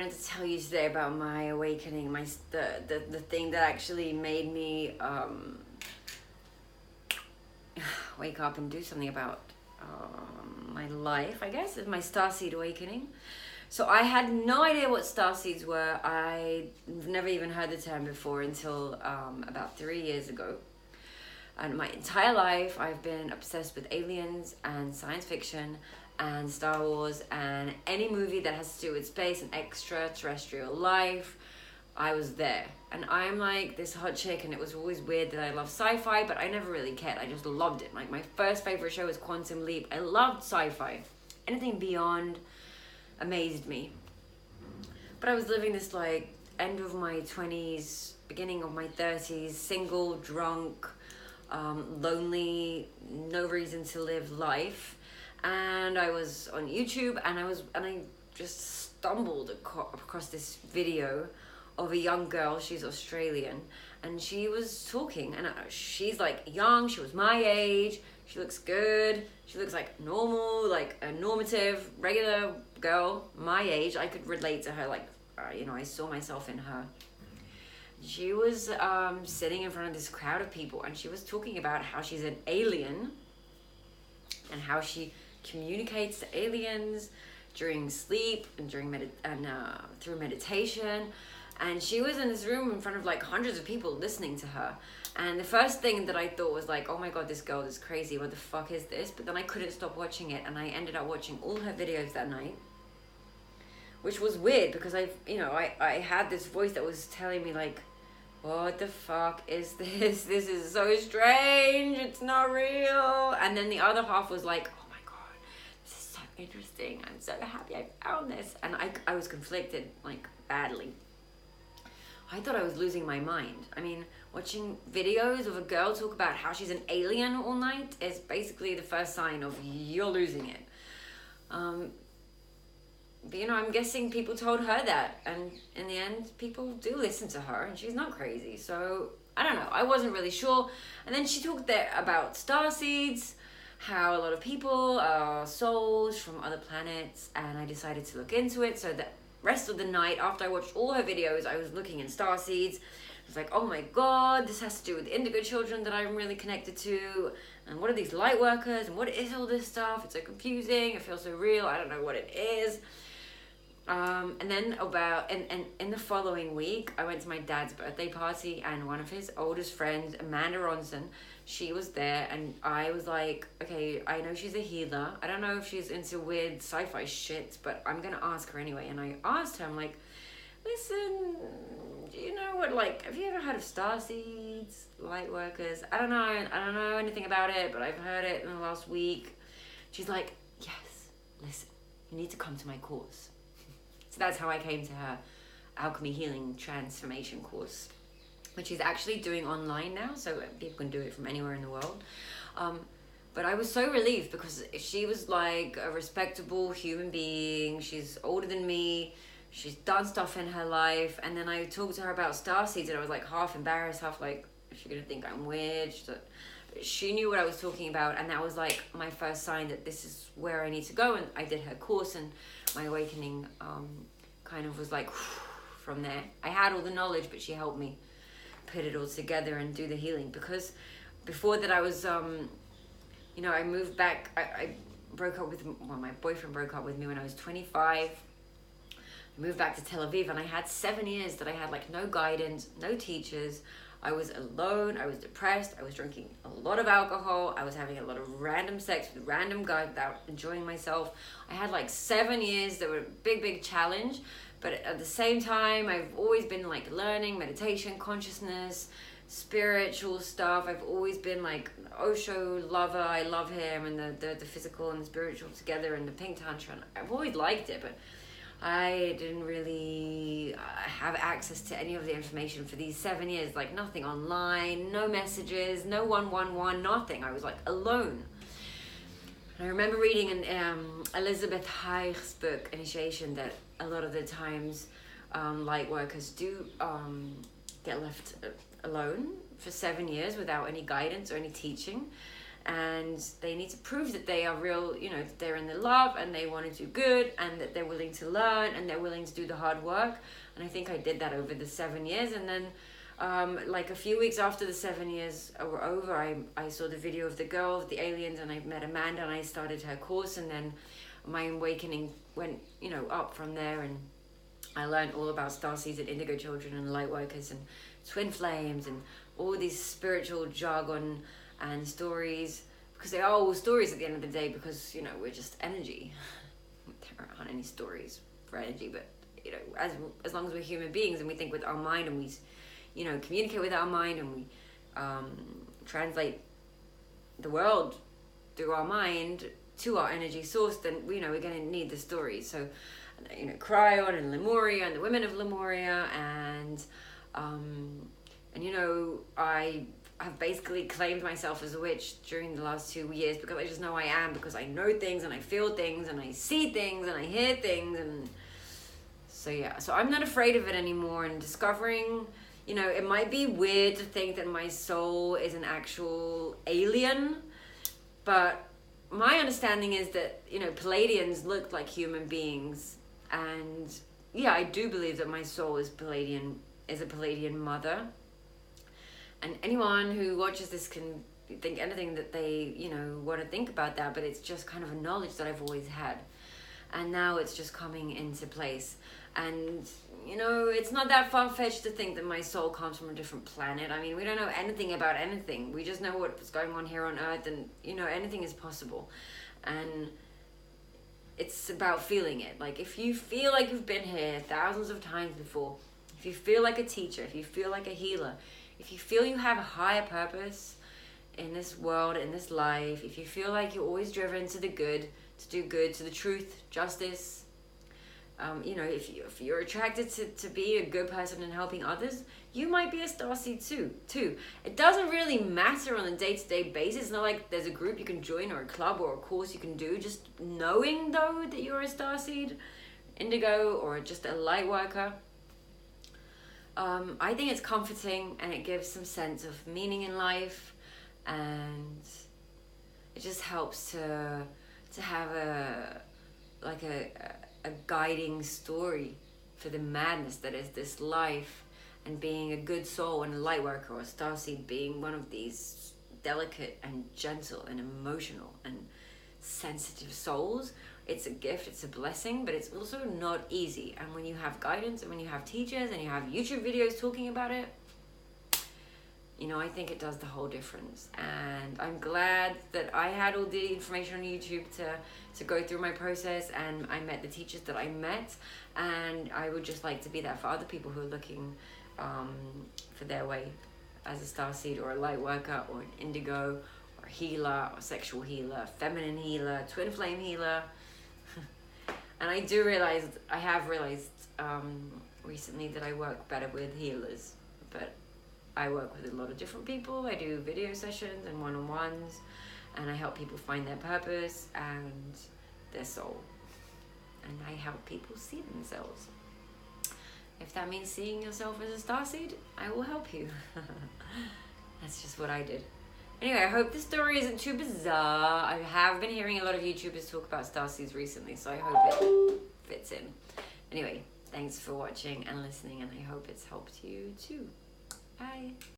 wanted to tell you today about my awakening, the thing that actually made me wake up and do something about my life, I guess, is my starseed awakening. So I had no idea what starseeds were. I've never even heard the term before until about 3 years ago. And my entire life, I've been obsessed with aliens and science fiction and Star Wars and any movie that has to do with space and extraterrestrial life. I was there. And I'm like this hot chick, and it was always weird that I love sci-fi, but I never really cared. I just loved it. Like, my first favorite show was Quantum Leap. I loved sci-fi. Anything beyond amazed me. But I was living this like end of my 20s, beginning of my 30s, single, drunk, lonely, no reason to live life. And I was on YouTube, and I just stumbled across this video of a young girl. She's Australian, and she was talking, and she's like young, she was my age, she looks good, she looks like normal, like a normative, regular girl, my age. I could relate to her, like, I saw myself in her. She was sitting in front of this crowd of people, and she was talking about how she's an alien, and how she communicates to aliens during sleep and through meditation. And she was in this room in front of like hundreds of people listening to her. And the first thing that I thought was like, oh my God, this girl is crazy. What the fuck is this? But then I couldn't stop watching it, and I ended up watching all her videos that night, which was weird because I had this voice that was telling me like, what the fuck is this? This is so strange. It's not real. And then the other half was like, oh my God, this is so interesting. I'm so happy I found this. And I was conflicted, like, badly. I thought I was losing my mind. I mean, watching videos of a girl talk about how she's an alien all night is basically the first sign of you're losing it. But I'm guessing people told her that, and in the end, people do listen to her, and she's not crazy. So I don't know. I wasn't really sure. And then she talked there about starseeds, how a lot of people are souls from other planets, and I decided to look into it. So the rest of the night, after I watched all her videos, I was looking in starseeds. I was like, oh my God, this has to do with Indigo children that I'm really connected to. And what are these light workers? And what is all this stuff? It's so confusing. It feels so real. I don't know what it is. And then in the following week, I went to my dad's birthday party, and one of his oldest friends, Amanda Ronson, she was there, and I was like, okay, I know she's a healer. I don't know if she's into weird sci-fi shit, but I'm gonna ask her anyway. And I asked her, I'm like, listen, do you know what, like, have you ever heard of starseeds, light workers? I don't know anything about it, but I've heard it in the last week. She's like, yes, listen, you need to come to my course. So that's how I came to her Alchemy Healing Transformation course, which she's actually doing online now, so people can do it from anywhere in the world. But I was so relieved because she was like a respectable human being. She's older than me. She's done stuff in her life. And then I talked to her about starseeds, and I was like half embarrassed, half like, is she gonna think I'm weird? She knew what I was talking about, and that was like my first sign that this is where I need to go. And I did her course, and my awakening kind of was like from there. I had all the knowledge, but she helped me put it all together and do the healing. Because before that, I was I moved back. I broke up with, my boyfriend broke up with me when I was 25. I moved back to Tel Aviv, and I had 7 years that I had like no guidance, no teachers. I was alone, I was depressed, I was drinking a lot of alcohol, I was having a lot of random sex with random guys without enjoying myself. I had like 7 years that were a big challenge, but at the same time, I've always been like learning meditation, consciousness, spiritual stuff. I've always been like Osho lover. I love him, and the physical and the spiritual together, and the pink tantra. I've always liked it, but I didn't really have access to any of the information for these 7 years, like nothing online, no messages, no 111, nothing. I was like alone. And I remember reading in Elizabeth Heich's book, Initiation, that a lot of the times light workers do get left alone for 7 years without any guidance or any teaching. and they need to prove that they are real, you know, that they're in the love and they want to do good, and that they're willing to learn and they're willing to do the hard work. And I think I did that over the 7 years. And then like a few weeks after the 7 years were over, I saw the video of the girl, of the aliens, and I met Amanda and I started her course. And then my awakening went, you know, up from there, and I learned all about starseeds and indigo children and light workers and twin flames and all these spiritual jargon and stories, because they are all stories at the end of the day, because, you know, we're just energy. There aren't any stories for energy, but, you know, as long as we're human beings and we think with our mind, and we, you know, communicate with our mind, and we translate the world through our mind to our energy source, then, you know, we're going to need the stories. So, you know, Cryon and Lemuria and the women of Lemuria, and you know, I have basically claimed myself as a witch during the last 2 years, because I just know I am, because I know things and I feel things and I see things and I hear things. And so yeah, so I'm not afraid of it anymore. And discovering, you know, it might be weird to think that my soul is an actual alien, but my understanding is that, you know, Palladians look like human beings. And yeah, I do believe that my soul is Palladian, is a Palladian mother. And anyone who watches this can think anything that they, you know, want to think about that, but it's just kind of a knowledge that I've always had. And now it's just coming into place. And, you know, it's not that far-fetched to think that my soul comes from a different planet. I mean, we don't know anything about anything. We just know what's going on here on Earth, and, you know, anything is possible. And it's about feeling it. Like, if you feel like you've been here thousands of times before, if you feel like a teacher, if you feel like a healer, if you feel you have a higher purpose in this world, in this life, if you feel like you're always driven to the good, to do good, to the truth, justice, you know, if you're attracted to be a good person and helping others, you might be a starseed too. It doesn't really matter on a day-to-day basis. It's not like there's a group you can join or a club or a course you can do. Just knowing, though, that you're a starseed, indigo, or just a light worker, I think it's comforting, and it gives some sense of meaning in life, and it just helps to have a guiding story for the madness that is this life, and being a good soul and a light worker, or a starseed, being one of these delicate and gentle and emotional and sensitive souls. It's a gift, it's a blessing, but it's also not easy. And when you have guidance, and when you have teachers, and you have YouTube videos talking about it, you know, I think it does the whole difference. And I'm glad that I had all the information on YouTube to go through my process, and I met the teachers that I met, and I would just like to be that for other people who are looking for their way as a starseed, or a light worker, or an indigo, or a healer, or sexual healer, feminine healer, twin flame healer. And I have realized recently that I work better with healers, but I work with a lot of different people. I do video sessions and one-on-ones, and I help people find their purpose and their soul. And I help people see themselves. If that means seeing yourself as a starseed, I will help you. That's just what I did. Anyway, I hope this story isn't too bizarre. I have been hearing a lot of YouTubers talk about starseeds recently, so I hope it fits in. Anyway, thanks for watching and listening, and I hope it's helped you too. Bye.